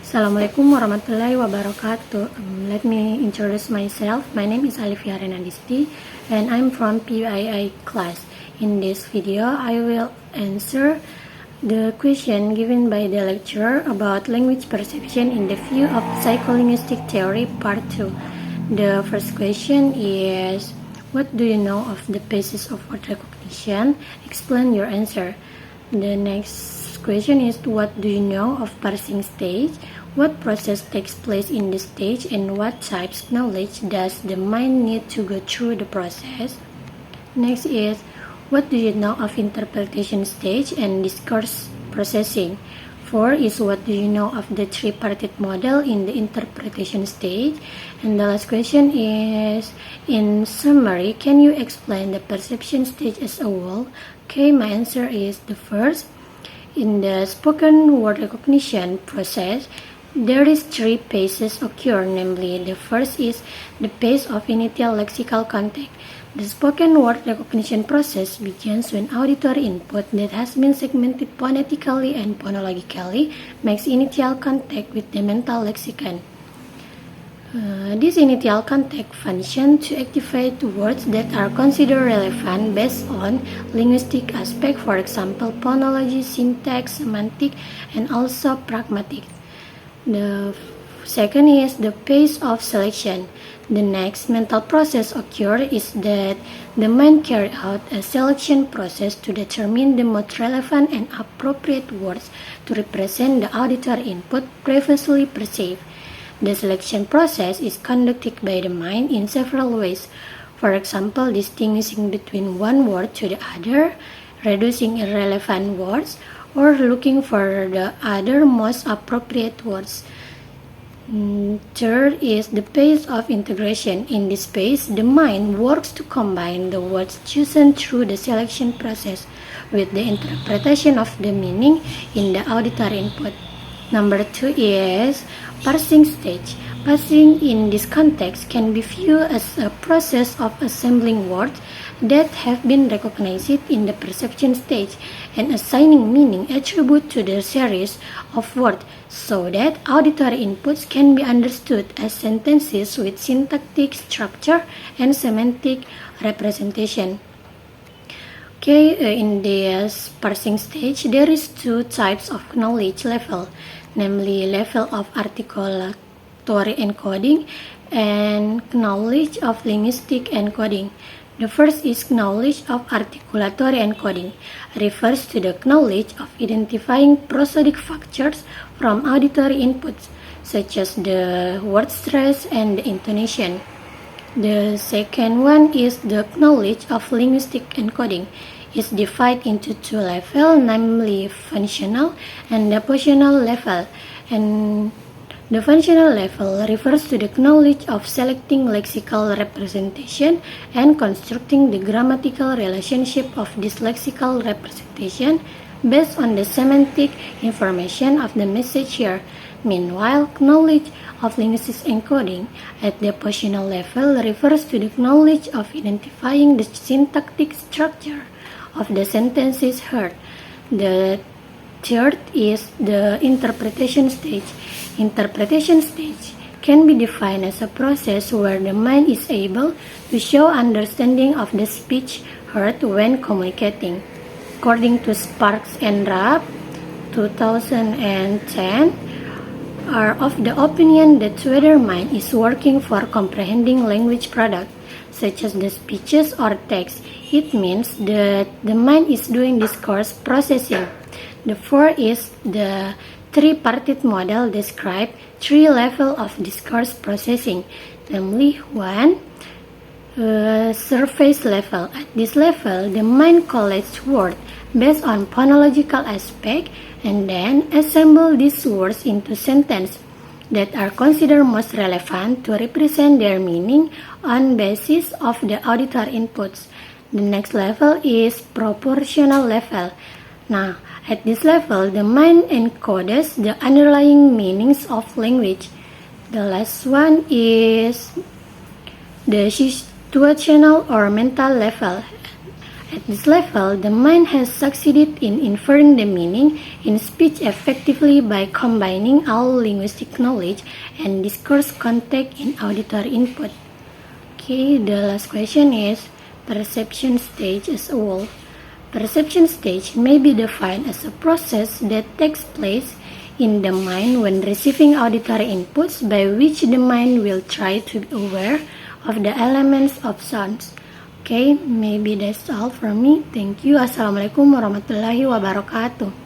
Assalamualaikum warahmatullahi wabarakatuh. Let me introduce myself. My name is Alifia Renadisti and I'm from PUII class. In this video, I will answer the question given by the lecturer about language perception in the view of psycholinguistic theory part 2. The first question is, what do you know of the basis of word recognition? Explain your answer. The next question is, what do you know of parsing stage? What process takes place in the stage and what types of knowledge does the mind need to go through the process? Next is, what do you know of interpretation stage and discourse processing? 4 is, what do you know of the tripartite model in the interpretation stage? And the last question is, in summary, can you explain the perception stage as a whole? Okay, my answer is the first. In the spoken word recognition process, there is 3 phases occur, namely the first is the phase of initial lexical contact. The spoken word recognition process begins when auditory input that has been segmented phonetically and phonologically makes initial contact with the mental lexicon. This initial contact functions to activate words that are considered relevant based on linguistic aspects, for example, phonology, syntax, semantic, and also pragmatic. The second is the phase of selection. The next mental process occurs is that the mind carries out a selection process to determine the most relevant and appropriate words to represent the auditory input previously perceived. The selection process is conducted by the mind in several ways. For example, distinguishing between one word to the other, reducing irrelevant words, or looking for the other most appropriate words. Third is the phase of integration. In this phase, the mind works to combine the words chosen through the selection process with the interpretation of the meaning in the auditory input. Number 2 is parsing stage. Parsing in this context can be viewed as a process of assembling words that have been recognized in the perception stage and assigning meaning attribute to the series of words so that auditory inputs can be understood as sentences with syntactic structure and semantic representation. Okay, in this parsing stage, there is 2 types of knowledge level, namely level of articulatory encoding and knowledge of linguistic encoding. The first is knowledge of articulatory encoding, refers to the knowledge of identifying prosodic factors from auditory inputs, such as the word stress and the intonation. The second one is the knowledge of linguistic encoding. It's divided into 2 levels, namely functional and the positional level. And the functional level refers to the knowledge of selecting lexical representation and constructing the grammatical relationship of this lexical representation based on the semantic information of the message here. Meanwhile, knowledge of linguistic encoding at the positional level refers to the knowledge of identifying the syntactic structure of the sentences heard. The third is the interpretation stage. Interpretation stage can be defined as a process where the mind is able to show understanding of the speech heard when communicating. According to Sparks and Rapp, 2010, are of the opinion that whether mind is working for comprehending language product, such as the speeches or text, it means that the mind is doing discourse processing. The fourth is the tripartite model describe 3 levels of discourse processing, namely 1, surface level. At this level, the mind collects words based on phonological aspect and then assemble these words into sentences that are considered most relevant to represent their meaning on basis of the auditory inputs. The next level is proportional level. Now, at this level, the mind encodes the underlying meanings of language. The last one is the situational or mental level. At this level, the mind has succeeded in inferring the meaning in speech effectively by combining all linguistic knowledge and discourse content in auditory input. Okay, the last question is perception stage as a whole. Perception stage may be defined as a process that takes place in the mind when receiving auditory inputs, by which the mind will try to be aware of the elements of sounds. Okay, maybe that's all from me. Thank you. Assalamualaikum warahmatullahi wabarakatuh.